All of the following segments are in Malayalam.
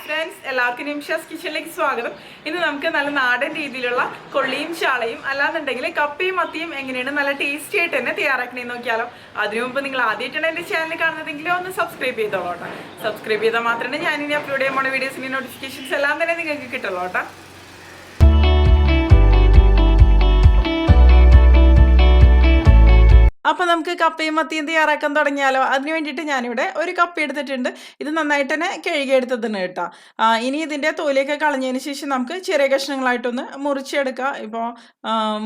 friends, എല്ലാവർക്കും നിംഷാസ് കിച്ചണിലേക്ക് സ്വാഗതം. ഇന്ന് നമുക്ക് നല്ല നാടൻ രീതിയിലുള്ള കൊള്ളിയും ചാളയും അല്ലാന്നുണ്ടെങ്കിൽ കപ്പയും മത്തിയും എങ്ങനെയാണ് നല്ല ടേസ്റ്റി ആയിട്ട് തന്നെ തയ്യാറാക്കണേന്ന് നോക്കിയാലോ. അതിനു മുമ്പ് നിങ്ങൾ ആദ്യമായിട്ടാണ് എൻ്റെ ചാനൽ കാണുന്നതെങ്കിൽ ഒന്ന് സബ്സ്ക്രൈബ് ചെയ്തോളൂ കേട്ടോ. സബ്സ്ക്രൈബ് ചെയ്താൽ മാത്രമേ ഞാനിനി അപ്ലോഡ് ചെയ്യുമ്പോൾ വീഡിയോസിൻ്റെ നോട്ടിഫിക്കേഷൻസ് എല്ലാം തന്നെ നിങ്ങൾക്ക് കിട്ടുള്ളൂ കേട്ടോ. അപ്പോൾ നമുക്ക് കപ്പയും മത്തിയും തയ്യാറാക്കാൻ തുടങ്ങിയാലോ. അതിന് വേണ്ടിയിട്ട് ഞാനിവിടെ ഒരു കപ്പ എടുത്തിട്ടുണ്ട്. ഇത് നന്നായിട്ട് തന്നെ കഴുകിയെടുത്തതാണ് കേട്ടോ. ഇനി ഇതിൻ്റെ തോലിയൊക്കെ കളഞ്ഞതിന് ശേഷം നമുക്ക് ചെറിയ കഷ്ണങ്ങളായിട്ടൊന്ന് മുറിച്ചെടുക്കാം. ഇപ്പോൾ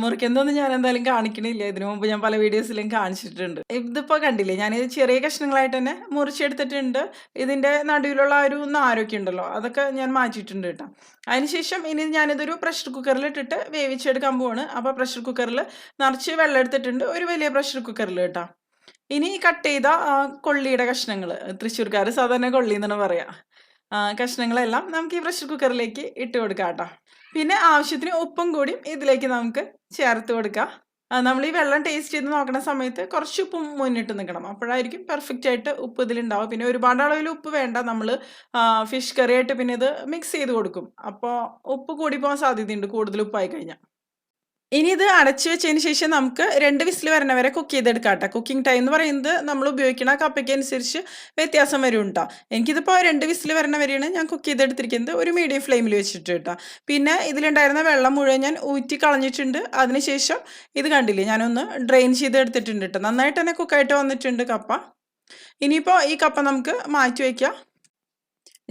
മുറിക്കുന്നതൊന്നും ഞാൻ എന്തായാലും കാണിക്കണില്ല, ഇതിനു മുമ്പ് ഞാൻ പല വീഡിയോസിലും കാണിച്ചിട്ടുണ്ട്. ഇതിപ്പോൾ കണ്ടില്ലേ, ഞാനിത് ചെറിയ കഷ്ണങ്ങളായിട്ട് തന്നെ മുറിച്ചെടുത്തിട്ടുണ്ട്. ഇതിൻ്റെ നടുവിലുള്ള ഒരു നാരൊക്കെ ഉണ്ടല്ലോ, അതൊക്കെ ഞാൻ മാറ്റിയിട്ടുണ്ട് കേട്ടോ. അതിനുശേഷം ഇനി ഞാനിതൊരു പ്രഷർ കുക്കറിൽ ഇട്ടിട്ട് വേവിച്ചെടുക്കാൻ പോവാണ്. അപ്പോൾ പ്രഷർ കുക്കറിൽ നിറച്ച് വെള്ളം എടുത്തിട്ടുണ്ട്, ഒരു വലിയ പ്രഷർ കുക്കറിൽ കേട്ടോ. ഇനി കട്ട് ചെയ്ത കൊള്ളിയുടെ കഷ്ണങ്ങൾ, തൃശ്ശൂർക്കാർ സാധാരണ കൊള്ളി എന്നാണ് പറയാ, കഷ്ണങ്ങളെല്ലാം നമുക്ക് ഈ പ്രഷർ കുക്കറിലേക്ക് ഇട്ട് കൊടുക്കാം കേട്ടോ. പിന്നെ ആവശ്യത്തിന് ഉപ്പും കൂടി ഇതിലേക്ക് നമുക്ക് ചേർത്ത് കൊടുക്കാം. നമ്മൾ ഈ വെള്ളം ടേസ്റ്റ് ചെയ്ത് നോക്കുന്ന സമയത്ത് കുറച്ച് ഉപ്പും മുന്നിട്ട് നിൽക്കണം, അപ്പോഴായിരിക്കും പെർഫെക്റ്റ് ആയിട്ട് ഉപ്പ് ഇതിലുണ്ടാവും. പിന്നെ ഒരുപാട് അളവിൽ ഉപ്പ് വേണ്ട, നമ്മൾ ഫിഷ് കറി ആയിട്ട് പിന്നെ ഇത് മിക്സ് ചെയ്ത് കൊടുക്കും, അപ്പോൾ ഉപ്പ് കൂടി പോകാൻ സാധ്യതയുണ്ട് കൂടുതൽ ഉപ്പായി കഴിഞ്ഞാൽ. ഇനി ഇത് അടച്ചു വെച്ചതിന് ശേഷം നമുക്ക് 2 വിസിൽ വരണ വരെ കുക്ക് ചെയ്തെടുക്കാം കേട്ടോ. കുക്കിംഗ് ടൈം എന്ന് പറയുന്നത് നമ്മൾ ഉപയോഗിക്കുന്ന കപ്പയ്ക്ക് അനുസരിച്ച് വ്യത്യാസം വരും കേട്ടോ. എനിക്കിതിപ്പോൾ 2 വിസിൽ വരണ വരെയാണ് ഞാൻ കുക്ക് ചെയ്തെടുത്തിരിക്കുന്നത്, ഒരു മീഡിയം ഫ്ലെയിമിൽ വെച്ചിട്ട് കേട്ടോ. പിന്നെ ഇതിലുണ്ടായിരുന്ന വെള്ളം മുഴുവൻ ഞാൻ ഊറ്റി കളഞ്ഞിട്ടുണ്ട്. അതിനുശേഷം ഇത് കണ്ടില്ലേ, ഞാനൊന്ന് ഡ്രെയിൻ ചെയ്തെടുത്തിട്ടുണ്ട് കേട്ടോ. നന്നായിട്ട് തന്നെ കുക്കായിട്ട് വന്നിട്ടുണ്ട് കപ്പ. ഇനിയിപ്പോൾ ഈ കപ്പ നമുക്ക് മാറ്റി വയ്ക്കാം.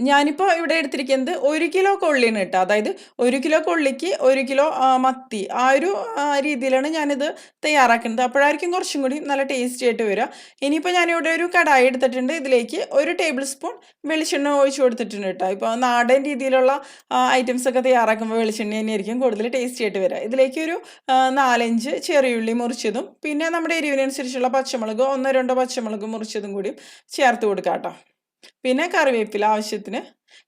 ഞാനിപ്പോൾ ഇവിടെ എടുത്തിരിക്കുന്നത് 1 കിലോ കൊള്ളിയാണ് കേട്ടോ. അതായത് 1 കിലോ കൊള്ളിക്ക് 1 കിലോ മത്തി, ആ ഒരു രീതിയിലാണ് ഞാനിത് തയ്യാറാക്കുന്നത്. അപ്പോഴായിരിക്കും കുറച്ചും കൂടി നല്ല ടേസ്റ്റി ആയിട്ട് വരിക. ഇനിയിപ്പോൾ ഞാനിവിടെ ഒരു കടായി എടുത്തിട്ടുണ്ട്. ഇതിലേക്ക് 1 ടേബിൾ സ്പൂൺ വെളിച്ചെണ്ണ ഒഴിച്ചു കൊടുത്തിട്ടുണ്ട് കേട്ടോ. ഇപ്പോൾ നാടൻ രീതിയിലുള്ള ഐറ്റംസ് ഒക്കെ തയ്യാറാക്കുമ്പോൾ വെളിച്ചെണ്ണ തന്നെയായിരിക്കും കൂടുതൽ ടേസ്റ്റി ആയിട്ട് വരിക. ഇതിലേക്ക് ഒരു 4-5 ചെറിയുള്ളി മുറിച്ചതും പിന്നെ നമ്മുടെ എരിവിനനുസരിച്ചുള്ള പച്ചമുളക് 1-2 പച്ചമുളക് മുറിച്ചതും കൂടി ചേർത്ത് കൊടുക്കാം കേട്ടോ. പിന്നെ കറിവേപ്പില ആവശ്യത്തിന്.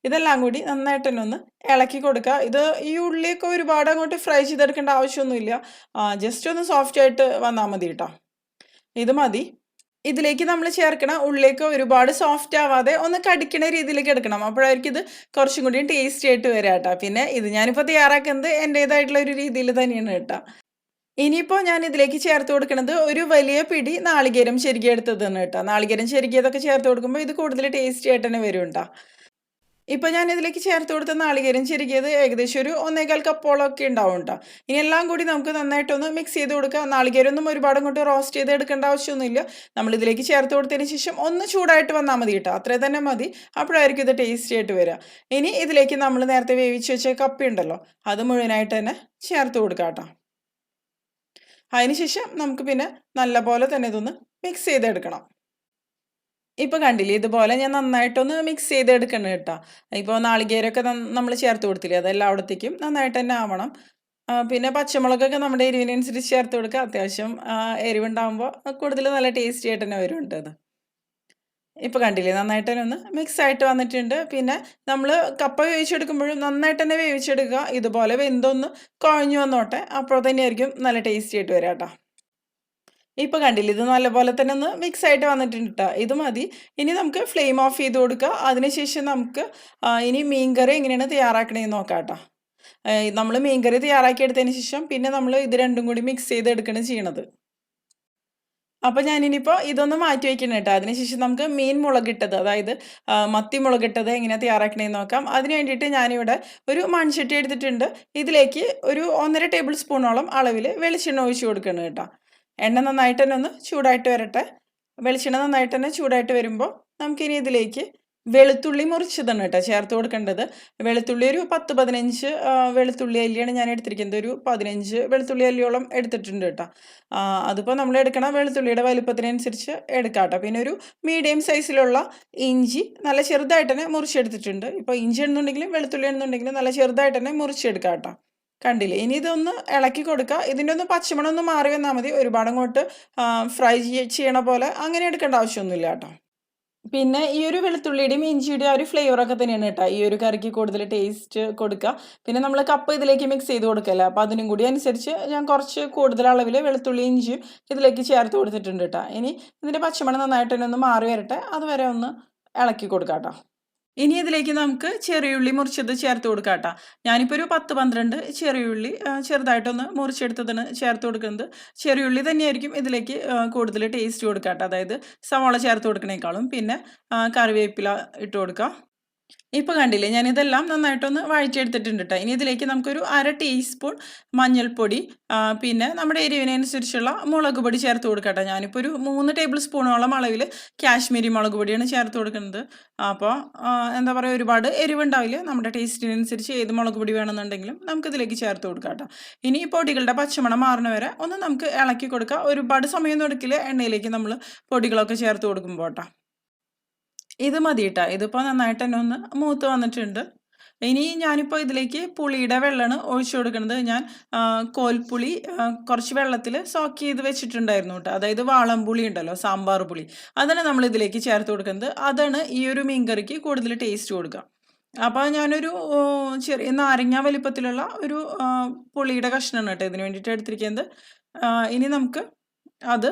ഇതെല്ലാം കൂടി നന്നായിട്ട് തന്നെ ഒന്ന് ഇളക്കി കൊടുക്കുക. ഇത് ഈ ഉള്ളിയൊക്കെ ഒരുപാട് അങ്ങോട്ട് ഫ്രൈ ചെയ്തെടുക്കേണ്ട ആവശ്യമൊന്നുമില്ല, ജസ്റ്റ് ഒന്ന് സോഫ്റ്റ് ആയിട്ട് വന്നാൽ മതി കേട്ടോ. ഇത് മതി. ഇതിലേക്ക് നമ്മൾ ചേർക്കണ ഉള്ളിലേക്ക് ഒരുപാട് സോഫ്റ്റ് ആവാതെ ഒന്ന് കടിക്കണ രീതിയിലേക്ക് എടുക്കണം, അപ്പോഴായിരിക്കും ഇത് കുറച്ചും കൂടി ടേസ്റ്റി ആയിട്ട് വരാം കേട്ടോ. പിന്നെ ഇത് ഞാനിപ്പോൾ തയ്യാറാക്കുന്നത് എൻ്റേതായിട്ടുള്ള ഒരു രീതിയിൽ തന്നെയാണ് കേട്ടോ. ഇനിയിപ്പോൾ ഞാൻ ഇതിലേക്ക് ചേർത്ത് കൊടുക്കുന്നത് ഒരു വലിയ പിടി നാളികേരം ചെരുകിയെടുത്തതാണ് കേട്ടോ. നാളികേരം ചെരുകിയതൊക്കെ ചേർത്ത് കൊടുക്കുമ്പോൾ ഇത് കൂടുതൽ ടേസ്റ്റി ആയിട്ട് തന്നെ വരും കേട്ടോ. ഇപ്പോൾ ഞാൻ ഇതിലേക്ക് ചേർത്ത് കൊടുത്ത നാളികേരം ചെരുകിയത് ഏകദേശം ഒരു 1.25 കപ്പോളമൊക്കെ ഉണ്ടാവും കേട്ടോ. ഇനി എല്ലാം കൂടി നമുക്ക് നന്നായിട്ടൊന്ന് മിക്സ് ചെയ്ത് കൊടുക്കുക. നാളികേരം ഒന്നും ഒരുപാട് അങ്ങോട്ട് റോസ്റ്റ് ചെയ്ത് എടുക്കേണ്ട ആവശ്യമൊന്നുമില്ല. നമ്മളിതിലേക്ക് ചേർത്ത് കൊടുത്തതിന് ശേഷം ഒന്ന് ചൂടായിട്ട് വന്നാൽ മതി കേട്ടോ, അത്രേ തന്നെ മതി. അപ്പോഴായിരിക്കും ഇത് ടേസ്റ്റി ആയിട്ട് വരിക. ഇനി ഇതിലേക്ക് നമ്മൾ നേരത്തെ വേവിച്ച് വെച്ച കപ്പയുണ്ടല്ലോ, അത് മുഴുവനായിട്ട് തന്നെ ചേർത്ത് കൊടുക്കാം കേട്ടോ. അതിനുശേഷം നമുക്ക് പിന്നെ നല്ലപോലെ തന്നെ ഇതൊന്ന് മിക്സ് ചെയ്തെടുക്കണം. ഇപ്പോൾ കണ്ടില്ലേ, ഇതുപോലെ ഞാൻ നന്നായിട്ടൊന്ന് മിക്സ് ചെയ്തെടുക്കണം കേട്ടോ. ഇപ്പോൾ നാളികേരമൊക്കെ നമ്മൾ ചേർത്ത് കൊടുത്തില്ലേ, അതെല്ലായിടത്തേക്കും നന്നായിട്ട് തന്നെ ആവണം. പിന്നെ പച്ചമുളകൊക്കെ നമ്മുടെ എരിവിനനുസരിച്ച് ചേർത്ത് കൊടുക്കുക. അത്യാവശ്യം എരിവുണ്ടാകുമ്പോൾ കൂടുതൽ നല്ല ടേസ്റ്റി ആയിട്ട് തന്നെ വരുന്നുണ്ട് അത്. ഇപ്പോൾ കണ്ടില്ലേ, നന്നായിട്ട് തന്നെ ഒന്ന് മിക്സ് ആയിട്ട് വന്നിട്ടുണ്ട്. പിന്നെ നമ്മൾ കപ്പ വേവിച്ചെടുക്കുമ്പോഴും നന്നായിട്ട് തന്നെ വേവിച്ചെടുക്കുക. ഇതുപോലെ വെന്തൊന്ന് കുഴഞ്ഞു വന്നോട്ടെ, അപ്പോൾ തന്നെയായിരിക്കും നല്ല ടേസ്റ്റി ആയിട്ട് വരിക കേട്ടോ. ഇപ്പോൾ കണ്ടില്ലേ, ഇത് നല്ലപോലെ തന്നെ ഒന്ന് മിക്സ് ആയിട്ട് വന്നിട്ടുണ്ട് കേട്ടോ. ഇത് മതി. ഇനി നമുക്ക് ഫ്ലെയിം ഓഫ് ചെയ്ത് കൊടുക്കുക. അതിനുശേഷം നമുക്ക് ഇനി മീൻകറി എങ്ങനെയാണ് തയ്യാറാക്കണേന്ന് നോക്കാം കേട്ടോ. നമ്മൾ മീൻകറി തയ്യാറാക്കി എടുത്തതിന് ശേഷം പിന്നെ നമ്മൾ ഇത് രണ്ടും കൂടി മിക്സ് ചെയ്തെടുക്കണം ചെയ്യണത്. അപ്പോൾ ഞാനിനിയിപ്പോൾ ഇതൊന്ന് മാറ്റി വയ്ക്കണം കേട്ടോ. അതിനുശേഷം നമുക്ക് മീൻ മുളകിട്ടത്, അതായത് മത്തി മുളകിട്ടത് എങ്ങനെ തയ്യാറാക്കണേന്ന് നോക്കാം. അതിന് വേണ്ടിയിട്ട് ഞാനിവിടെ ഒരു മൺചട്ടി എടുത്തിട്ടുണ്ട്. ഇതിലേക്ക് ഒരു 1.5 ടേബിൾ സ്പൂണോളം അളവിൽ വെളിച്ചെണ്ണ ഒഴിച്ച് കൊടുക്കണം കേട്ടോ. എണ്ണ നന്നായിട്ട് തന്നെ ഒന്ന് ചൂടായിട്ട് വരട്ടെ. വെളിച്ചെണ്ണ നന്നായിട്ട് തന്നെ ചൂടായിട്ട് വരുമ്പോൾ നമുക്കിനി ഇതിലേക്ക് വെളുത്തുള്ളി മുറിച്ചതാണ് കേട്ടോ ചേർത്ത് കൊടുക്കേണ്ടത്. വെളുത്തുള്ളി ഒരു 10-15 വെളുത്തുള്ളി അല്ലിയാണ് ഞാൻ എടുത്തിരിക്കുന്നത്. ഒരു 15 വെളുത്തുള്ളി അല്ലിയോളം എടുത്തിട്ടുണ്ട് കേട്ടോ. അതിപ്പോൾ നമ്മൾ എടുക്കണം വെളുത്തുള്ളിയുടെ വലുപ്പത്തിനനുസരിച്ച് എടുക്കാം കേട്ടോ. പിന്നെ ഒരു മീഡിയം സൈസിലുള്ള ഇഞ്ചി നല്ല ചെറുതായിട്ട് തന്നെ മുറിച്ചെടുത്തിട്ടുണ്ട്. ഇപ്പോൾ ഇഞ്ചി എന്നുണ്ടെങ്കിലും വെളുത്തുള്ളി എന്നുണ്ടെങ്കിലും നല്ല ചെറുതായിട്ട് തന്നെ മുറിച്ചെടുക്കാം കേട്ടോ. കണ്ടില്ലേ, ഇനി ഇതൊന്ന് ഇളക്കി കൊടുക്കുക. ഇതിൻ്റെ ഒന്ന് പച്ചമണം ഒന്ന് മാറി വന്നാൽ മതി, ഒരുപാട് അങ്ങോട്ട് ഫ്രൈ ചെയ്യണ പോലെ അങ്ങനെ എടുക്കേണ്ട ആവശ്യമൊന്നുമില്ല കേട്ടോ. പിന്നെ ഈ ഒരു വെളുത്തുള്ളിയുടെയും ഇഞ്ചിയുടെയും ആ ഒരു ഫ്ലേവറൊക്കെ തന്നെയാണ് കേട്ടോ ഈ ഒരു കറിക്ക് കൂടുതൽ ടേസ്റ്റ് കൊടുക്കുക. പിന്നെ നമ്മൾ കപ്പ ഇതിലേക്ക് മിക്സ് ചെയ്ത് കൊടുക്കല്ലേ, അപ്പോൾ അതിനും കൂടി അനുസരിച്ച് ഞാൻ കുറച്ച് കൂടുതൽ അളവിൽ വെളുത്തുള്ളി ഇഞ്ചിയും ഇതിലേക്ക് ചേർത്ത് കൊടുത്തിട്ടുണ്ട് കേട്ടോ. ഇനി ഇതിൻ്റെ പച്ചമണം നന്നായിട്ട് തന്നെ ഒന്ന് മാറി വരട്ടെ, അതുവരെ ഒന്ന് ഇളക്കി കൊടുക്കാം കേട്ടോ. ഇനി ഇതിലേക്ക് നമുക്ക് ചെറിയുള്ളി മുറിച്ചത് ചേർത്ത് കൊടുക്കാം ട്ടോ. ഞാനിപ്പോൾ ഒരു 10, 12 ചെറിയുള്ളി ചെറുതായിട്ടൊന്ന് മുറിച്ചെടുത്തതാണ് ചേർത്ത് കൊടുക്കുന്നത്. ചെറിയുള്ളി തന്നെയായിരിക്കും ഇതിലേക്ക് കൂടുതൽ ടേസ്റ്റ് കൊടുക്കുക ട്ടോ. അതായത് സവാള ചേർത്ത് കൊടുക്കണേക്കാളും. പിന്നെ കറിവേപ്പില ഇട്ട് കൊടുക്കാം. ഇപ്പൊ കണ്ടില്ലേ ഞാനിതെല്ലാം നന്നായിട്ടൊന്ന് വഴറ്റിയെടുത്തിട്ടുണ്ട് ട്ടോ. ഇനി ഇതിലേക്ക് നമുക്കൊരു 1/2 ടീസ്പൂൺ മഞ്ഞൾപ്പൊടി, പിന്നെ നമ്മുടെ എരിവിനനുസരിച്ചുള്ള മുളക് പൊടി ചേർത്ത് കൊടുക്കാം ട്ടോ. ഞാനിപ്പോൾ ഒരു 3 ടേബിൾ സ്പൂണോളം അളവിൽ കാശ്മീരി മുളക് പൊടിയാണ് ചേർത്ത് കൊടുക്കുന്നത്. അപ്പോൾ എന്താ പറയുക, ഒരുപാട് എരിവുണ്ടാവില്ല. നമ്മുടെ ടേസ്റ്റിനനുസരിച്ച് ഏത് മുളക് പൊടി വേണമെന്നുണ്ടെങ്കിലും നമുക്കിതിലേക്ക് ചേർത്ത് കൊടുക്കാം ട്ടോ. ഇനി ഈ പൊടികളുടെ പച്ചമണം മാറുന്ന വരെ ഒന്ന് നമുക്ക് ഇളക്കി കൊടുക്കാം. ഒരുപാട് സമയമൊന്നും എടുക്കില്ല എണ്ണയിലേക്ക് നമ്മൾ പൊടികളൊക്കെ ചേർത്ത് കൊടുക്കുമ്പോൾ ട്ടോ. ഇത് മതി ട്ടോ. ഇതിപ്പോൾ നന്നായിട്ട് തന്നെ ഒന്ന് മൂത്ത് വന്നിട്ടുണ്ട്. ഇനി ഞാനിപ്പോൾ ഇതിലേക്ക് പുളിയുടെ വെള്ളമാണ് ഒഴിച്ചു കൊടുക്കുന്നത്. ഞാൻ കോൽപ്പുളി കുറച്ച് വെള്ളത്തിൽ സോക്ക് ചെയ്ത് വെച്ചിട്ടുണ്ടായിരുന്നു ട്ടോ. അതായത് വാളംപുളി ഉണ്ടല്ലോ, സാമ്പാർ പുളി. അതാണ് നമ്മൾ ഇതിലേക്ക് ചേർത്ത് കൊടുക്കുന്നത്. അതാണ് ഈ ഒരു മീൻകറിക്ക് കൂടുതൽ ടേസ്റ്റ് കൊടുക്കുക. അപ്പോൾ ഞാനൊരു ചെറിയ നാരങ്ങ വലിപ്പത്തിലുള്ള ഒരു പുളിയുടെ കഷ്ണമാണ് കേട്ടോ ഇതിന് വേണ്ടിയിട്ട് എടുത്തിരിക്കുന്നത്. ഇനി നമുക്ക് അത്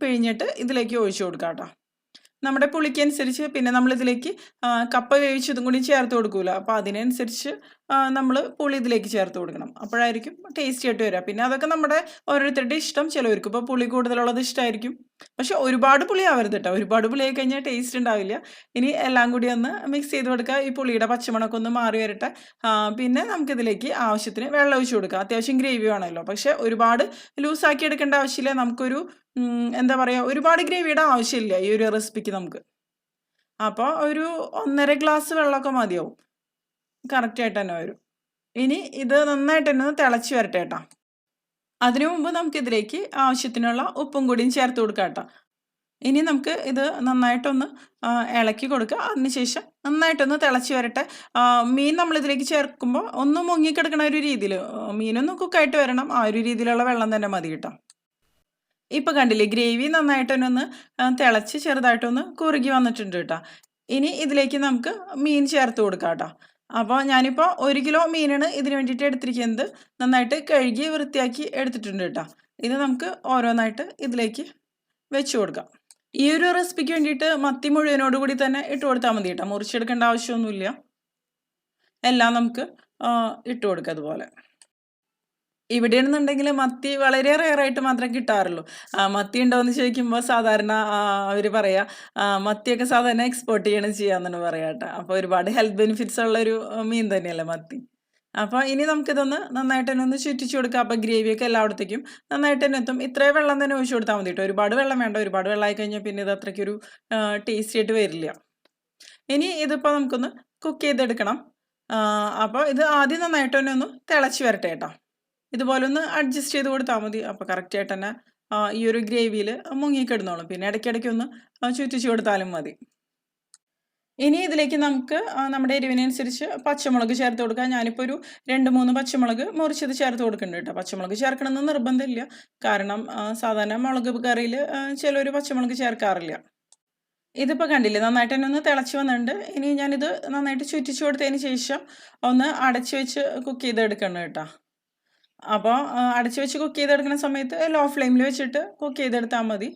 പിഴിഞ്ഞിട്ട് ഇതിലേക്ക് ഒഴിച്ചു കൊടുക്കാം ട്ടോ. നമ്മുടെ പുളിക്കനുസരിച്ച് പിന്നെ നമ്മളിതിലേക്ക് കപ്പ വേവിച്ചതും കൂടി ചേർത്ത് കൊടുക്കൂല. അപ്പോൾ അതിനനുസരിച്ച് നമ്മൾ പുളി ഇതിലേക്ക് ചേർത്ത് കൊടുക്കണം. അപ്പോഴായിരിക്കും ടേസ്റ്റി ആയിട്ട് വരിക. പിന്നെ അതൊക്കെ നമ്മുടെ ഓരോരുത്തരുടെ ഇഷ്ടം. ചിലവർക്ക് ഇപ്പോൾ പുളി കൂടുതലുള്ളത് ഇഷ്ടമായിരിക്കും. പക്ഷെ ഒരുപാട് പുളി ആവരുത് കേട്ടോ. ഒരുപാട് പുളിയായി കഴിഞ്ഞാൽ ടേസ്റ്റ് ഉണ്ടാവില്ല. ഇനി എല്ലാം കൂടി ഒന്ന് മിക്സ് ചെയ്ത് കൊടുക്കുക. ഈ പുളിയുടെ പച്ചമണമൊക്കെ ഒന്ന് മാറി വരട്ടെ. പിന്നെ നമുക്കിതിലേക്ക് ആവശ്യത്തിന് വെള്ളം ഒഴിച്ച് കൊടുക്കുക. അത്യാവശ്യം ഗ്രേവി വേണമല്ലോ. പക്ഷെ ഒരുപാട് ലൂസാക്കി എടുക്കേണ്ട ആവശ്യമില്ല. നമുക്കൊരു എന്താ പറയുക, ഒരുപാട് ഗ്രേവിയുടെ ആവശ്യമില്ല ഈ ഒരു റെസിപ്പിക്ക് നമുക്ക്. അപ്പോൾ ഒരു 1.5 ഗ്ലാസ് വെള്ളമൊക്കെ മതിയാവും. കറക്റ്റായിട്ട് തന്നെ വരും. ഇനി ഇത് നന്നായിട്ട് തന്നെ ഒന്ന് തിളച്ച് വരട്ടെ കേട്ടോ. അതിനു മുമ്പ് നമുക്കിതിലേക്ക് ആവശ്യത്തിനുള്ള ഉപ്പും കൂടിയും ചേർത്ത് കൊടുക്കാം കേട്ടോ. ഇനി നമുക്ക് ഇത് നന്നായിട്ടൊന്ന് ഇളക്കി കൊടുക്കുക. അതിനുശേഷം നന്നായിട്ടൊന്ന് തിളച്ച് വരട്ടെ. മീൻ നമ്മളിതിലേക്ക് ചേർക്കുമ്പോൾ ഒന്ന് മുങ്ങിക്കിടക്കണ ഒരു രീതിയിൽ, മീനൊന്ന് കുക്കായിട്ട് വരണം. ആ ഒരു രീതിയിലുള്ള വെള്ളം തന്നെ മതി കേട്ടോ. ഇപ്പൊ കണ്ടില്ലേ ഗ്രേവി നന്നായിട്ട് തന്നെ ഒന്ന് തിളച്ച് ചെറുതായിട്ടൊന്ന് കുറുകി വന്നിട്ടുണ്ട് കേട്ടോ. ഇനി ഇതിലേക്ക് നമുക്ക് മീൻ ചേർത്ത് കൊടുക്കാം കേട്ടോ. അപ്പോൾ ഞാനിപ്പോൾ 1 കിലോ മീനാണ് ഇതിന് വേണ്ടിയിട്ട് എടുത്തിരിക്കുന്നത്. നന്നായിട്ട് കഴുകി വൃത്തിയാക്കി എടുത്തിട്ടുണ്ട് കേട്ടോ. ഇത് നമുക്ക് ഓരോന്നായിട്ട് ഇതിലേക്ക് വെച്ച് കൊടുക്കാം. ഈ ഒരു റെസിപ്പിക്ക് വേണ്ടിയിട്ട് മത്തി മുഴുവനോട് കൂടി തന്നെ ഇട്ട് കൊടുത്താൽ മതി കേട്ടോ. മുറിച്ചെടുക്കേണ്ട ആവശ്യമൊന്നുമില്ല. എല്ലാം നമുക്ക് ഇട്ട് കൊടുക്കാം അതുപോലെ. ഇവിടെയാണെന്നുണ്ടെങ്കിൽ മത്തി വളരെ റെയറായിട്ട് മാത്രമേ കിട്ടാറുള്ളൂ. മത്തി ഉണ്ടോയെന്ന് ചോദിക്കുമ്പോൾ സാധാരണ അവർ പറയാ മത്തിയൊക്കെ സാധാരണ എക്സ്പോർട്ട് ചെയ്യണം ചെയ്യാന്നാണ് പറയാ ട്ടോ. അപ്പോൾ ഒരുപാട് ഹെൽത്ത് ബെനിഫിറ്റ്സ് ഉള്ളൊരു മീൻ തന്നെയല്ലേ മത്തി. അപ്പോൾ ഇനി നമുക്കിതൊന്ന് നന്നായിട്ട് തന്നെ ഒന്ന് ചുറ്റിച്ച് കൊടുക്കാം. അപ്പോൾ ഗ്രേവിയൊക്കെ എല്ലായിടത്തേക്കും നന്നായിട്ട് തന്നെ എത്തും. ഇത്രയും വെള്ളം തന്നെ ഒഴിച്ച് കൊടുത്താൽ മതി കേട്ടോ. ഒരുപാട് വെള്ളം വേണ്ട. ഒരുപാട് വെള്ളമായി കഴിഞ്ഞാൽ പിന്നെ ഇത് അത്രയ്ക്കൊരു ടേസ്റ്റി ആയിട്ട് വരില്ല. ഇനി ഇതിപ്പോൾ നമുക്കൊന്ന് കുക്ക് ചെയ്തെടുക്കണം. അപ്പോൾ ഇത് ആദ്യം നന്നായിട്ട് തന്നെ ഒന്ന് തിളച്ച് വരട്ടെ കേട്ടോ. ഇതുപോലെ ഒന്ന് അഡ്ജസ്റ്റ് ചെയ്ത് കൊടുത്താൽ മതി. അപ്പോൾ കറക്റ്റായിട്ട് തന്നെ ഈ ഒരു ഗ്രേവിയിൽ മുങ്ങിക്കിടന്നോളും. പിന്നെ ഇടയ്ക്കിടയ്ക്ക് ഒന്ന് ചുറ്റിച്ച് കൊടുത്താലും മതി. ഇനി ഇതിലേക്ക് നമുക്ക് നമ്മുടെ എരിവിനനുസരിച്ച് പച്ചമുളക് ചേർത്ത് കൊടുക്കാം. ഞാനിപ്പോൾ ഒരു 2, 3 പച്ചമുളക് മുറിച്ചത് ചേർത്ത് കൊടുക്കുന്നുണ്ട് കേട്ടോ. പച്ചമുളക് ചേർക്കണമെന്ന് നിർബന്ധമില്ല. കാരണം സാധാരണ മുളക് കറിയിൽ ചിലർ പച്ചമുളക് ചേർക്കാറില്ല. ഇതിപ്പോൾ കണ്ടില്ലേ നന്നായിട്ട് തന്നെ ഒന്ന് തിളച്ച് വന്നിട്ടുണ്ട്. ഇനി ഞാനിത് നന്നായിട്ട് ചുറ്റിച്ച് കൊടുത്തതിന് ശേഷം ഒന്ന് അടച്ച് വെച്ച് കുക്ക് ചെയ്തെടുക്കണം കേട്ടോ. അപ്പോൾ അടച്ച് വെച്ച് കുക്ക് ചെയ്തെടുക്കുന്ന സമയത്ത് ലോ ഫ്ലെയിമിൽ വെച്ചിട്ട് കുക്ക് ചെയ്തെടുത്താൽ മതി.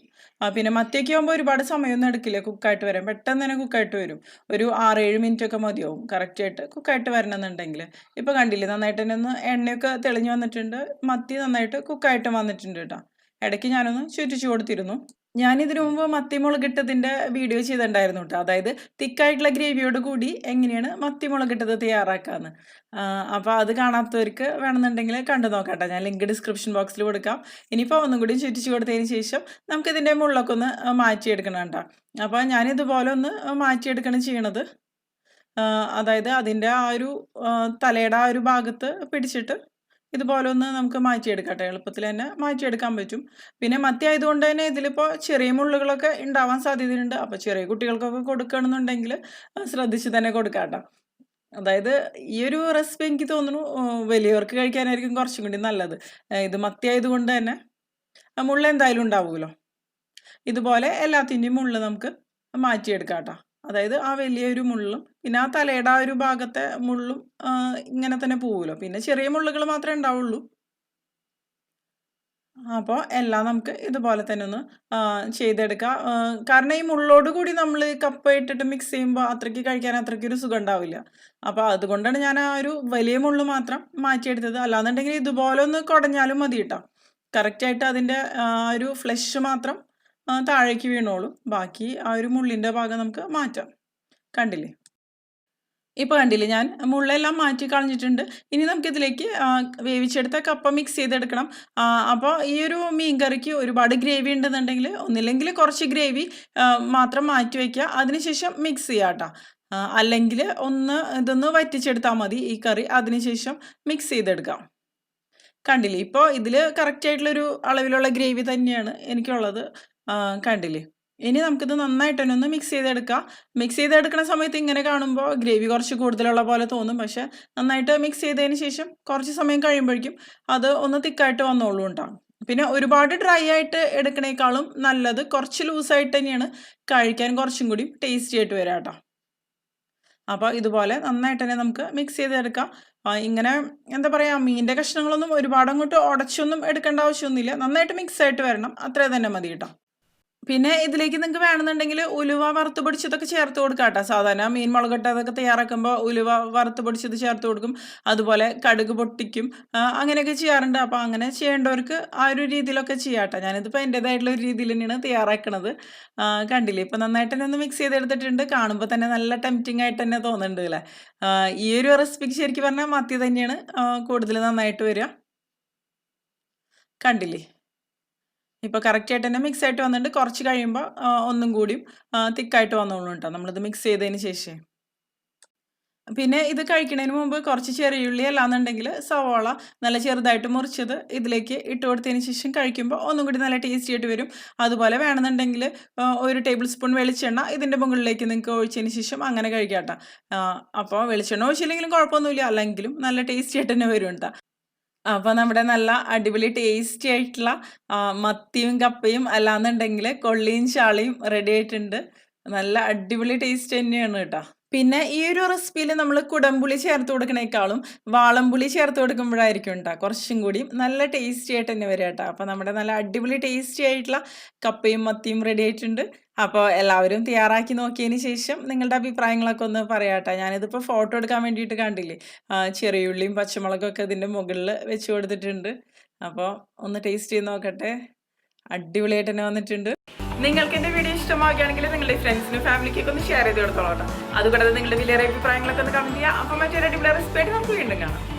പിന്നെ മത്തിയൊക്കെ ആകുമ്പോൾ ഒരുപാട് സമയമൊന്നും എടുക്കില്ല കുക്കായിട്ട് വരാൻ. പെട്ടെന്ന് തന്നെ കുക്കായിട്ട് വരും. ഒരു 6-7 മിനിറ്റ് ഒക്കെ മതിയാവും കറക്റ്റായിട്ട് കുക്കായിട്ട് വരണമെന്നുണ്ടെങ്കിൽ. ഇപ്പോൾ കണ്ടില്ലേ നന്നായിട്ട് തന്നെ ഒന്ന് എണ്ണയൊക്കെ തെളിഞ്ഞ് വന്നിട്ടുണ്ട്. മത്തി നന്നായിട്ട് കുക്കായിട്ട് വന്നിട്ടുണ്ട് കേട്ടോ. ഇടയ്ക്ക് ഞാനൊന്ന് ചുറ്റിച്ച് കൊടുത്തിരുന്നു. ഞാനിതിനു മുമ്പ് മത്തി മുളകിട്ടതിൻ്റെ വീഡിയോ ചെയ്തിട്ടുണ്ടായിരുന്നു കേട്ടോ. അതായത് തിക്കായിട്ടുള്ള ഗ്രേവിയോട് കൂടി എങ്ങനെയാണ് മത്തി മുളകിട്ടത് തയ്യാറാക്കാമെന്ന്. അപ്പോൾ അത് കാണാത്തവർക്ക് വേണമെന്നുണ്ടെങ്കിൽ കണ്ടു നോക്കാം കേട്ടോ. ഞാൻ ലിങ്ക് ഡിസ്ക്രിപ്ഷൻ ബോക്സിൽ കൊടുക്കാം. ഇനിയിപ്പോൾ ഒന്നും കൂടി ചുറ്റിച്ച് കൊടുത്തതിന് ശേഷം നമുക്കിതിൻ്റെ മുള്ളൊക്കെ ഒന്ന് മാറ്റിയെടുക്കണം കേട്ടോ. അപ്പോൾ ഞാനിതുപോലെ ഒന്ന് മാറ്റിയെടുക്കണം ചെയ്യണത്. അതായത് അതിൻ്റെ ആ ഒരു തലയുടെ ആ ഒരു ഭാഗത്ത് പിടിച്ചിട്ട് ഇതുപോലെ ഒന്ന് നമുക്ക് മാറ്റിയെടുക്കാം കേട്ടോ. എളുപ്പത്തിൽ തന്നെ മാറ്റിയെടുക്കാൻ പറ്റും. പിന്നെ മത്തി ആയതുകൊണ്ട് തന്നെ ഇതിലിപ്പോൾ ചെറിയ മുള്ളുകളൊക്കെ ഉണ്ടാവാൻ സാധ്യതയുണ്ട്. അപ്പോൾ ചെറിയ കുട്ടികൾക്കൊക്കെ കൊടുക്കുകയാണെന്നുണ്ടെങ്കിൽ ശ്രദ്ധിച്ച് തന്നെ കൊടുക്കാം കേട്ടോ. അതായത് ഈ ഒരു റെസിപ്പി എനിക്ക് തോന്നുന്നു വലിയവർക്ക് കഴിക്കാനായിരിക്കും കുറച്ചും കൂടി നല്ലത്. ഇത് മത്തി ആയതുകൊണ്ട് തന്നെ മുള്ള എന്തായാലും ഉണ്ടാവുമല്ലോ. ഇതുപോലെ എല്ലാത്തിൻ്റെയും മുള്ള് നമുക്ക് മാറ്റിയെടുക്കാം കേട്ടോ. അതായത് ആ വലിയൊരു മുള്ളും പിന്നെ ആ തലയുടെ ആ ഒരു ഭാഗത്തെ മുള്ളും ഇങ്ങനെ തന്നെ പോവുമല്ലോ. പിന്നെ ചെറിയ മുള്ളുകൾ മാത്രമേ ഉണ്ടാവുള്ളൂ. അപ്പോൾ എല്ലാം നമുക്ക് ഇതുപോലെ തന്നെ ഒന്ന് ചെയ്തെടുക്കാം. കാരണം ഈ മുള്ളോട് കൂടി നമ്മൾ കപ്പ ഇട്ടിട്ട് മിക്സ് ചെയ്യുമ്പോൾ അത്രയ്ക്ക് കഴിക്കാൻ അത്രയ്ക്കൊരു സുഖം ഉണ്ടാവില്ല. അപ്പോൾ അതുകൊണ്ടാണ് ഞാൻ ആ ഒരു വലിയ മുള്ള് മാത്രം മാറ്റിയെടുത്തത്. അല്ലാന്നുണ്ടെങ്കിൽ ഇതുപോലെ ഒന്ന് കുടഞ്ഞാലും മതി കേട്ടോ. കറക്റ്റായിട്ട് അതിൻ്റെ ഒരു ഫ്ലഷ് മാത്രം താഴേക്ക് വീണോളും. ബാക്കി ആ ഒരു മുള്ളിൻ്റെ ഭാഗം നമുക്ക് മാറ്റാം. കണ്ടില്ലേ? ഇപ്പോൾ കണ്ടില്ലേ, ഞാൻ മുള്ളെല്ലാം മാറ്റി കളഞ്ഞിട്ടുണ്ട്. ഇനി നമുക്കിതിലേക്ക് വേവിച്ചെടുത്ത കപ്പ മിക്സ് ചെയ്തെടുക്കണം. അപ്പോൾ ഈ ഒരു മീൻ കറിക്ക് ഒരുപാട് ഗ്രേവി ഉണ്ടെന്നുണ്ടെങ്കിൽ ഒന്നില്ലെങ്കിൽ കുറച്ച് ഗ്രേവി മാത്രം മാറ്റി വയ്ക്കുക. അതിനുശേഷം മിക്സ് ചെയ്യുക കേട്ടോ. അല്ലെങ്കിൽ ഇതൊന്ന് വറ്റിച്ചെടുത്താൽ മതി ഈ കറി. അതിനുശേഷം മിക്സ് ചെയ്തെടുക്കാം. കണ്ടില്ലേ, ഇപ്പോൾ ഇതിൽ കറക്റ്റായിട്ടുള്ളൊരു അളവിലുള്ള ഗ്രേവി തന്നെയാണ് എനിക്കുള്ളത്. കണ്ടില്ലേ? ഇനി നമുക്കിത് നന്നായിട്ട് തന്നെ ഒന്ന് മിക്സ് ചെയ്തെടുക്കാം. മിക്സ് ചെയ്തെടുക്കുന്ന സമയത്ത് ഇങ്ങനെ കാണുമ്പോൾ ഗ്രേവി കുറച്ച് കൂടുതലുള്ള പോലെ തോന്നും. പക്ഷേ നന്നായിട്ട് മിക്സ് ചെയ്തതിന് ശേഷം കുറച്ച് സമയം കഴിയുമ്പോഴേക്കും അത് ഒന്ന് തിക്കായിട്ട് വന്നോളും ഉണ്ടാകും. പിന്നെ ഒരുപാട് ഡ്രൈ ആയിട്ട് എടുക്കണേക്കാളും നല്ലത് കുറച്ച് ലൂസായിട്ട് തന്നെയാണ് കഴിക്കാൻ കുറച്ചും കൂടി ടേസ്റ്റി ആയിട്ട് വരാം കേട്ടോ. അപ്പോൾ ഇതുപോലെ നന്നായിട്ട് തന്നെ നമുക്ക് മിക്സ് ചെയ്തെടുക്കാം. ഇങ്ങനെ എന്താ പറയുക, മീനിൻ്റെ കഷ്ണങ്ങളൊന്നും ഒരുപാട് അങ്ങോട്ട് ഉടച്ചൊന്നും എടുക്കേണ്ട ആവശ്യമൊന്നുമില്ല. നന്നായിട്ട് മിക്സ് ആയിട്ട് വരണം, അത്രേ തന്നെ മതി കേട്ടോ. പിന്നെ ഇതിലേക്ക് നിങ്ങൾക്ക് വേണമെന്നുണ്ടെങ്കിൽ ഉലുവ വറുത്ത് പൊടിച്ചതൊക്കെ ചേർത്ത് കൊടുക്കാം കേട്ടോ. സാധാരണ മീൻ മുളകിട്ടതൊക്കെ തയ്യാറാക്കുമ്പോൾ ഉലുവ വറുത്ത് പൊടിച്ചത് ചേർത്ത് കൊടുക്കും. അതുപോലെ കടുക് പൊട്ടിക്കും. അങ്ങനെയൊക്കെ ചെയ്യാറുണ്ട്. അപ്പോൾ അങ്ങനെ ചെയ്യേണ്ടവർക്ക് ആ ഒരു രീതിയിലൊക്കെ ചെയ്യാം കേട്ടോ. ഞാനിതിപ്പോൾ എൻ്റേതായിട്ടുള്ള ഒരു രീതിയിൽ തന്നെയാണ് തയ്യാറാക്കണത്. കണ്ടില്ലേ, ഇപ്പോൾ നന്നായിട്ട് തന്നെ ഒന്ന് മിക്സ് ചെയ്തെടുത്തിട്ടുണ്ട്. കാണുമ്പോൾ തന്നെ നല്ല ടെംപ്റ്റിംഗ് ആയിട്ട് തന്നെ തോന്നുന്നുണ്ട് അല്ലേ? ഈ ഒരു റെസിപ്പിക്ക് ശരിക്കും പറഞ്ഞാൽ മത്തി തന്നെയാണ് കൂടുതൽ നന്നായിട്ട് വരിക. കണ്ടില്ലേ, ഇപ്പോൾ കറക്റ്റായിട്ട് തന്നെ മിക്സ് ആയിട്ട് വന്നിട്ടുണ്ട്. കുറച്ച് കഴിയുമ്പോൾ ഒന്നും കൂടിയും തിക്കായിട്ട് വന്നോളും കേട്ടോ, നമ്മളിത് മിക്സ് ചെയ്തതിന് ശേഷം. പിന്നെ ഇത് കഴിക്കുന്നതിന് മുമ്പ് കുറച്ച് ചെറിയുള്ളി അല്ലാന്നുണ്ടെങ്കിൽ സവാള നല്ല ചെറുതായിട്ട് മുറിച്ചത് ഇതിലേക്ക് ഇട്ട് കൊടുത്തതിന് ശേഷം കഴിക്കുമ്പോൾ ഒന്നും കൂടി നല്ല ടേസ്റ്റി ആയിട്ട് വരും. അതുപോലെ വേണമെന്നുണ്ടെങ്കിൽ 1 ടേബിൾ സ്പൂൺ വെളിച്ചെണ്ണ ഇതിൻ്റെ മുകളിലേക്ക് നിങ്ങൾക്ക് ഒഴിച്ചതിന് ശേഷം അങ്ങനെ കഴിക്കാം കേട്ടോ. അപ്പോൾ വെളിച്ചെണ്ണ ഒഴിച്ചില്ലെങ്കിലും കുഴപ്പമൊന്നുമില്ല, അല്ലെങ്കിലും നല്ല ടേസ്റ്റി ആയിട്ട് തന്നെ വരും കേട്ടോ. അപ്പോൾ നമ്മുടെ നല്ല അടിപൊളി ടേസ്റ്റി ആയിട്ടുള്ള മത്തിയും കപ്പയും അല്ലാന്നുണ്ടെങ്കിൽ കൊള്ളിയും ചാളയും റെഡി ആയിട്ടുണ്ട്. നല്ല അടിപൊളി ടേസ്റ്റ് തന്നെയാണ് കേട്ടോ. പിന്നെ ഈ ഒരു റെസിപ്പിയിൽ നമ്മൾ കുടംപുളി ചേർത്ത് കൊടുക്കണേക്കാളും വാളംപുളി ചേർത്ത് കൊടുക്കുമ്പോഴായിരിക്കും കേട്ടോ കുറച്ചും കൂടിയും നല്ല ടേസ്റ്റി ആയിട്ട് തന്നെ വരിക കേട്ടോ. അപ്പോൾ നമ്മുടെ നല്ല അടിപൊളി ടേസ്റ്റി ആയിട്ടുള്ള കപ്പയും മത്തിയും റെഡി ആയിട്ടുണ്ട്. അപ്പോൾ എല്ലാവരും തയ്യാറാക്കി നോക്കിയതിന് ശേഷം നിങ്ങളുടെ അഭിപ്രായങ്ങളൊക്കെ ഒന്ന് പറയാം കേട്ടോ. ഞാനിതിപ്പോൾ ഫോട്ടോ എടുക്കാൻ വേണ്ടിയിട്ട് കണ്ടില്ലേ, ചെറിയുള്ളിയും പച്ചമുളകും ഒക്കെ ഇതിൻ്റെ മുകളിൽ വെച്ച് കൊടുത്തിട്ടുണ്ട്. അപ്പോൾ ഒന്ന് ടേസ്റ്റ് ചെയ്ത് നോക്കട്ടെ. അടിപൊളിയായിട്ട് തന്നെ വന്നിട്ടുണ്ട്. നിങ്ങൾക്ക് എൻ്റെ വീഡിയോ ഇഷ്ടമാവുകയാണെങ്കിൽ നിങ്ങളുടെ ഫ്രണ്ട്സിനും ഫാമിലിക്കൊക്കെ ഒന്ന് ഷെയർ ചെയ്ത് കൊടുത്തോളാം കേട്ടോ. അതുകൂടാതെ നിങ്ങളുടെ വലിയ അഭിപ്രായങ്ങളൊക്കെ ഒന്ന് കമന്റ് ചെയ്യുക. അപ്പോൾ മറ്റൊരു അടിപൊളി റെസിപ്പി ആയിട്ട് നമുക്ക് വീണ്ടും കാണാം.